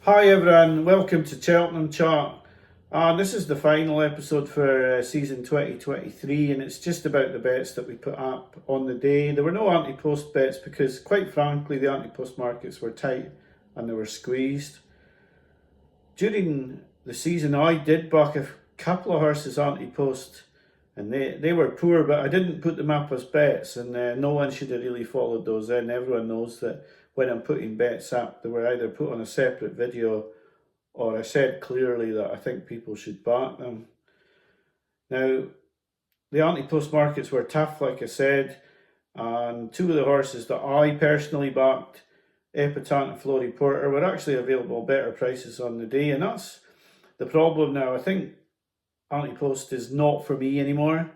Hi everyone, welcome to Cheltenham Chat. This is the final episode for season 2023 and it's just about the bets that we put up on the day. There were no Ante Post bets because quite frankly the Ante Post markets were tight and they were squeezed. During the season I did back a couple of horses Ante Post and they were poor, but I didn't put them up as bets and no one should have really followed those in. Everyone knows that when I'm putting bets up, they were either put on a separate video or I said clearly that I think people should back them. Now, the Ante Post markets were tough, like I said, and two of the horses that I personally backed, Epitant and Flory Porter, were actually available better prices on the day, and that's the problem now. I think Ante Post is not for me anymore.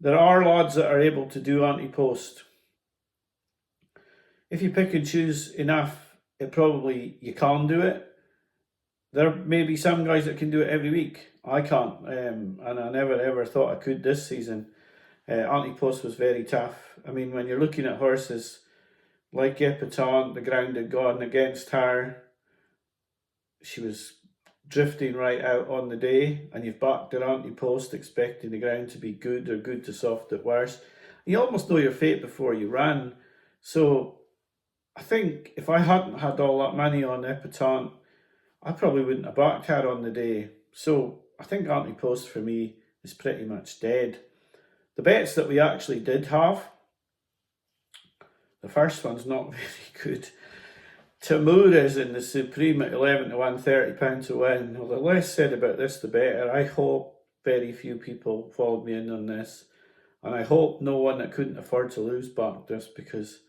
There are lads that are able to do Ante Post. If you pick and choose enough, you can do it. There may be some guys that can do it every week. I can't, and I never ever thought I could this season. Ante Post was very tough. I mean, when you're looking at horses like Epitant, the ground had gone against her. She was drifting right out on the day, and you've backed her Ante Post expecting the ground to be good or good to soft at worst. You almost know your fate before you ran. So I think if I hadn't had all that money on Epitant, I probably wouldn't have backed her on the day. So I think Ante Post for me is pretty much dead. The bets that we actually did have, the first one's not very good. Tamura's in the Supreme at 11 to 1, £30 to win. Well, the less said about this, the better. I hope very few people followed me in on this. And I hope no one that couldn't afford to lose backed this, because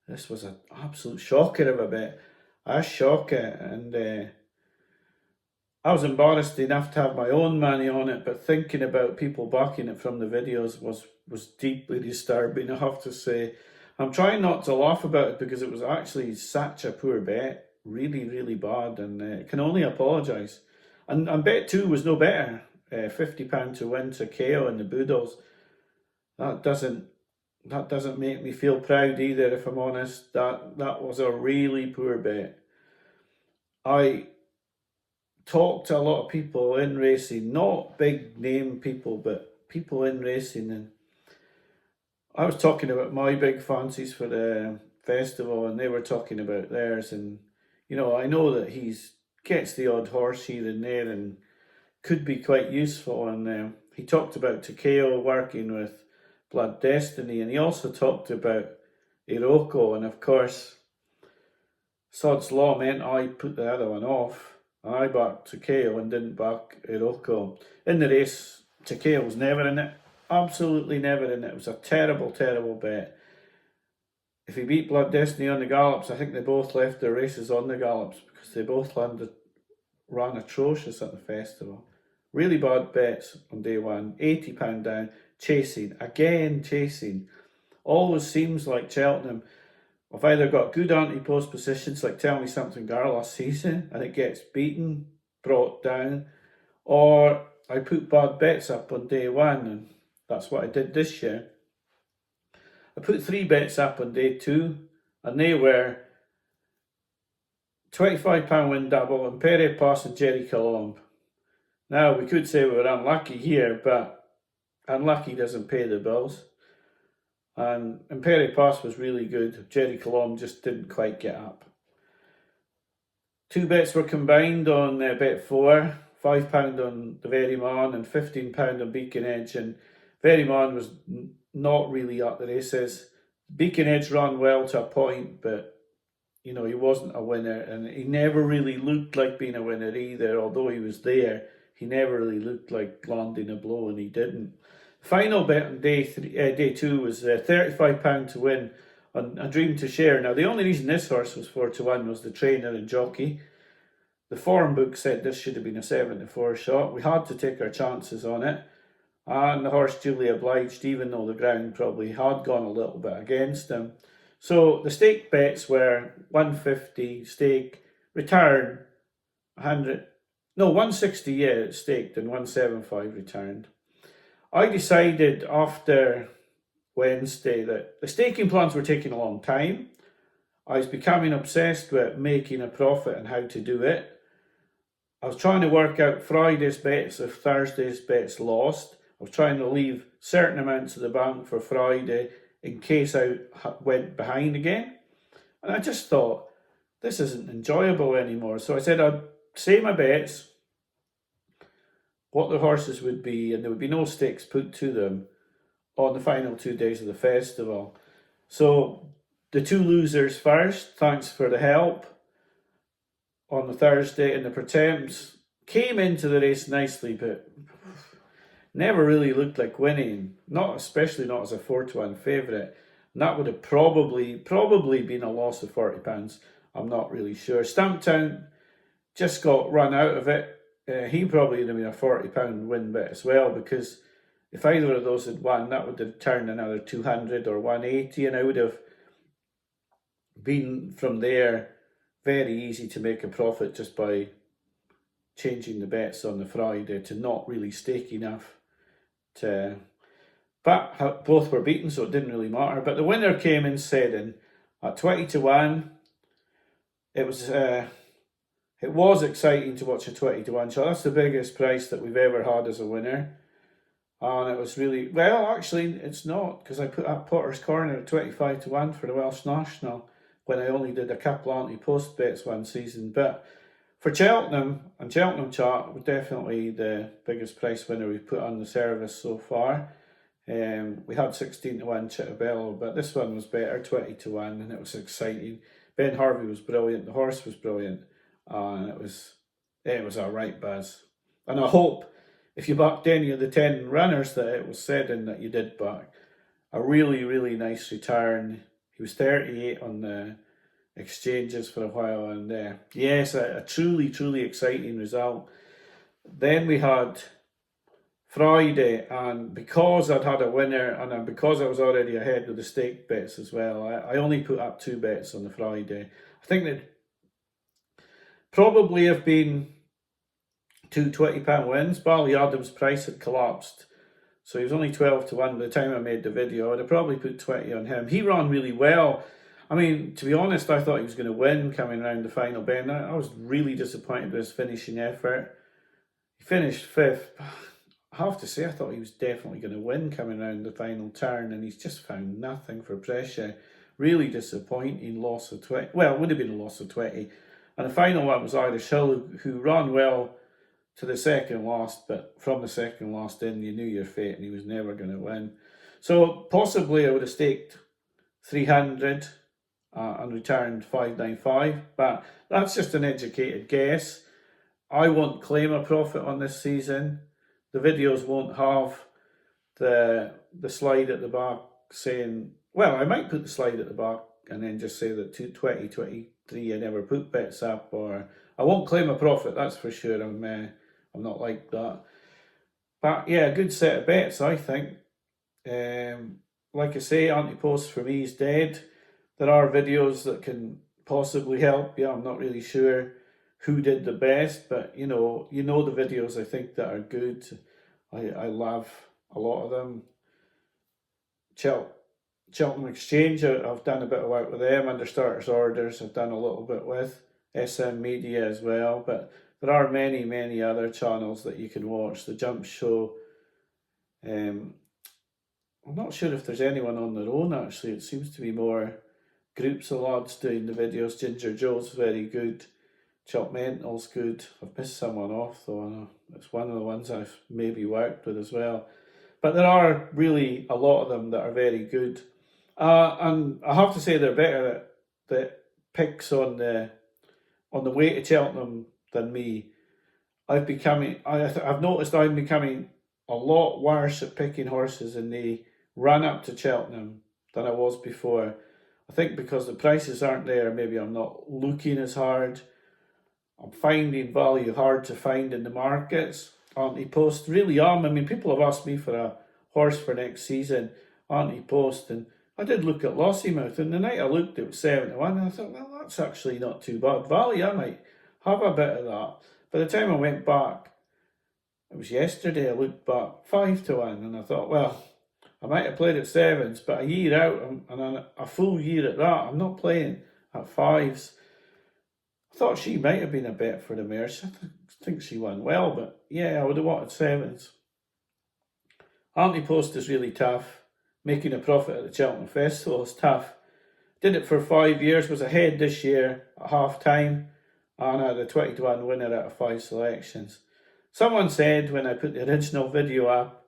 this was an absolute shocker of a bet. A shocker, and I was embarrassed enough to have my own money on it, but thinking about people backing it from the videos was deeply disturbing, I have to say. I'm trying not to laugh about it because it was actually such a poor bet, really, really bad, and can only apologise. And bet 2 was no better, £50 to win to KO in the Boodles. That doesn't make me feel proud either, if I'm honest. That was a really poor bet. I talked to a lot of people in racing, not big name people, but people in racing, and I was talking about my big fancies for the festival and they were talking about theirs, and I know that he's gets the odd horse here and there and could be quite useful, and he talked about Takeo working with Blood Destiny, and he also talked about Iroko, and of course Sod's Law meant I put the other one off and I backed Takeo and didn't back Iroko. In the race, Takeo was never in it, absolutely never in it. It was a terrible, terrible bet. If he beat Blood Destiny on the gallops, I think they both left their races on the gallops because they both ran atrocious at the festival. Really bad bets on day one. £80 down, chasing, again chasing. Always seems like Cheltenham I've either got good Ante Post positions like Tell Me Something Girl last season and it gets beaten, brought down, or I put bad bets up on day one, and that's what I did this year. I put 3 bets up on day 2 and they were £25 win double and Ante Post and Jerry Colombe. Now we could say we were unlucky here, but unlucky doesn't pay the bills. And Ante Post was really good. Jerry Colombe just didn't quite get up. 2 bets were combined on bet 4, £5 on the Very Man and £15 on Beacon Edge. And Very Man was not really at the races. Beacon Edge ran well to a point, but he wasn't a winner, and he never really looked like being a winner either. Although he was there, he never really looked like landing a blow, and he didn't. Final bet on day 2 was £35 to win on A Dream to Share. Now, the only reason this horse was 4 to 1 was the trainer and jockey. The form book said this should have been a 7 to 4 shot. We had to take our chances on it, and the horse duly obliged, even though the ground probably had gone a little bit against him. So the stake bets were 150 stake, return 160 staked and 175 returned. I decided after Wednesday that the staking plans were taking a long time. I was becoming obsessed with making a profit and how to do it. I was trying to work out Friday's bets if Thursday's bets lost. I was trying to leave certain amounts of the bank for Friday in case I went behind again. And I just thought, this isn't enjoyable anymore. So I said I'd say my bets, what the horses would be, and there would be no stakes put to them on the final 2 days of the festival. So the two losers first, thanks for the help on the Thursday, and the Pretemps came into the race nicely, but never really looked like winning, especially not as a 4-1 favourite. And that would have probably been a loss of £40. I'm not really sure. Stamptown just got run out of it. He probably would have been a £40 win bet as well, because if either of those had won, that would have turned another 200 or 180, and I would have been from there very easy to make a profit just by changing the bets on the Friday to not really stake enough to. But both were beaten, so it didn't really matter. But the winner came in SEDDON at 20-1. It was exciting to watch a 20-1 shot. That's the biggest price that we've ever had as a winner. And it was really, well, actually, it's not, because I put up Potter's Corner at 25-1 for the Welsh National when I only did a couple Ante Post bets one season. But for Cheltenham and Cheltenham Chart was definitely the biggest price winner we've put on the service so far. We had 16-1 Chittabello, but this one was better, 20-1, and it was exciting. Ben Harvey was brilliant, the horse was brilliant, and it was a right buzz. And I hope if you backed any of the 10 runners that it was said in that you did back, a really, really nice return. He was 38 on the exchanges for a while, and yes, a truly, truly exciting result. Then we had Friday, and because I'd had a winner and because I was already ahead with the stake bets as well, I only put up 2 bets on the Friday. I think that probably have been 2 £20 wins. Bally Adams' price had collapsed, so he was only 12-1 by the time I made the video. I'd have probably put 20 on him. He ran really well. I mean, to be honest, I thought he was going to win coming around the final bend. I was really disappointed with his finishing effort. He finished 5th. I have to say, I thought he was definitely going to win coming around the final turn, and he's just found nothing for pressure. Really disappointing loss of 20. Well, it would have been a loss of 20. And the final one was Irish Hill, who ran well to the second last, but from the second last in, you knew your fate, and he was never going to win. So possibly I would have staked 300 and returned 595, but that's just an educated guess. I won't claim a profit on this season. The videos won't have the slide at the back saying, well, I might put the slide at the back and then just say that 2023 I never put bets up, or I won't claim a profit, that's for sure. I'm not like that. But yeah, a good set of bets, I think. Like I say, Ante Post for me is dead. There are videos that can possibly help. Yeah, I'm not really sure who did the best, but you know the videos I think that are good. I love a lot of them. Cheltenham Exchange, I've done a bit of work with them under starters orders. I've done a little bit with SM Media as well, but there are many, many other channels that you can watch. The Jump Show. I'm not sure if there's anyone on their own actually. It seems to be more groups of lads doing the videos. Ginger Joe's very good. Chop Mental's good. I've missed someone off though. It's one of the ones I've maybe worked with as well. But there are really a lot of them that are very good. And I have to say they're better at the picks on the way to Cheltenham than me. I've noticed I'm becoming a lot worse at picking horses in the run up to Cheltenham than I was before. I think because the prices aren't there, maybe I'm not looking as hard. I'm finding value hard to find in the markets. Ante Post, really am. I mean, people have asked me for a horse for next season, Ante Post, and I did look at Lossiemouth, and the night I looked it was 7-1, and I thought, well, that's actually not too bad value. I might have a bit of that. By the time I went back, it was yesterday, I looked back 5-1, and I thought, well, I might have played at 7s, but a year out, and a full year at that, I'm not playing at 5s. I thought she might have been a bet for the mare. I think she won well, but yeah, I would have wanted sevens. Ante Post is really tough. Making a profit at the Cheltenham Festival is tough. Did it for 5 years, was ahead this year at half time, and I had a 20-1 winner out of 5 selections. Someone said when I put the original video up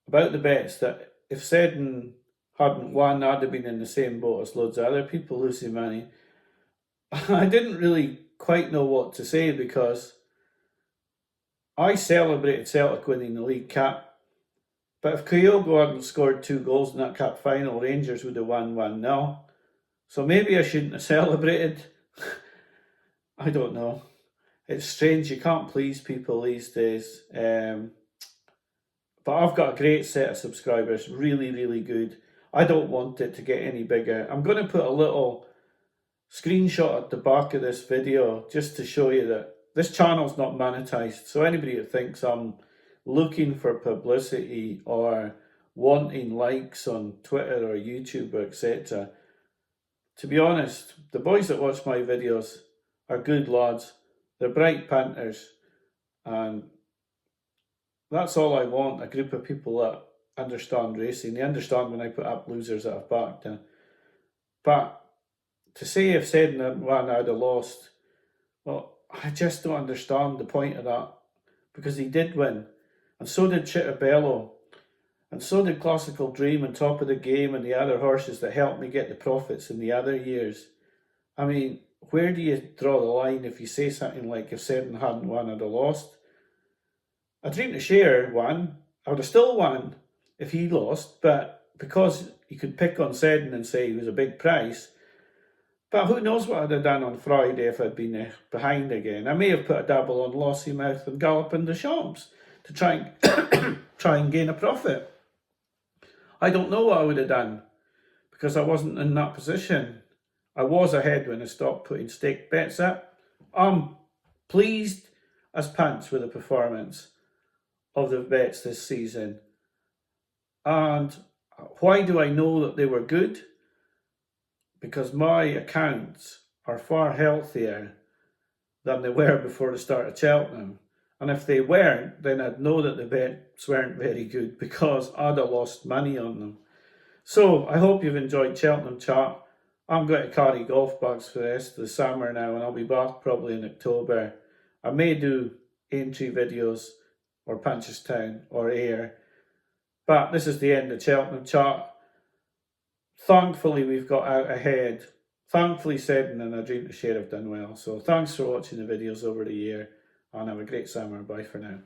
about the bets that if SEDDON hadn't won, I'd have been in the same boat as loads of other people losing money. I didn't really quite know what to say because I celebrated Celtic winning the League Cup, but if Kyogo hadn't scored 2 goals in that cup final, Rangers would have won 1-0. So maybe I shouldn't have celebrated. I don't know. It's strange, you can't please people these days. But I've got a great set of subscribers, really, really good. I don't want it to get any bigger. I'm going to put a little screenshot at the back of this video just to show you that this channel's not monetized. So anybody that thinks I'm looking for publicity or wanting likes on Twitter or YouTube or etc., to be honest, the boys that watch my videos are good lads. They're bright punters, and that's all I want, a group of people that understand racing. They understand when I put up losers that I've backed. But to say if SEDDON hadn't won, I'd have lost, well, I just don't understand the point of that, because he did win, and so did Chitabello, and so did Classical Dream and Top of the Game and the other horses that helped me get the profits in the other years. I mean, where do you draw the line if you say something like, if SEDDON hadn't won, I'd have lost? A Dream to Share won. I would have still won if he lost, but because you could pick on SEDDON and say he was a big price. But who knows what I'd have done on Friday if I'd been behind again. I may have put a double on Lossymouth and Galloping the Champs to try and gain a profit. I don't know what I would have done because I wasn't in that position. I was ahead when I stopped putting stake bets up. I'm pleased as pants with the performance of the bets this season. And why do I know that they were good? Because my accounts are far healthier than they were before the start of Cheltenham. And if they weren't, then I'd know that the bets weren't very good because I'd have lost money on them. So I hope you've enjoyed Cheltenham Chat. I'm going to carry golf bags for the rest of the summer now, and I'll be back probably in October. I may do Aintree videos or Punchestown or Ayr. But this is the end of Cheltenham Chat. Thankfully, we've got out ahead. Thankfully, SEDDON and A Dream to Share have done well. So thanks for watching the videos over the year, and have a great summer. Bye for now.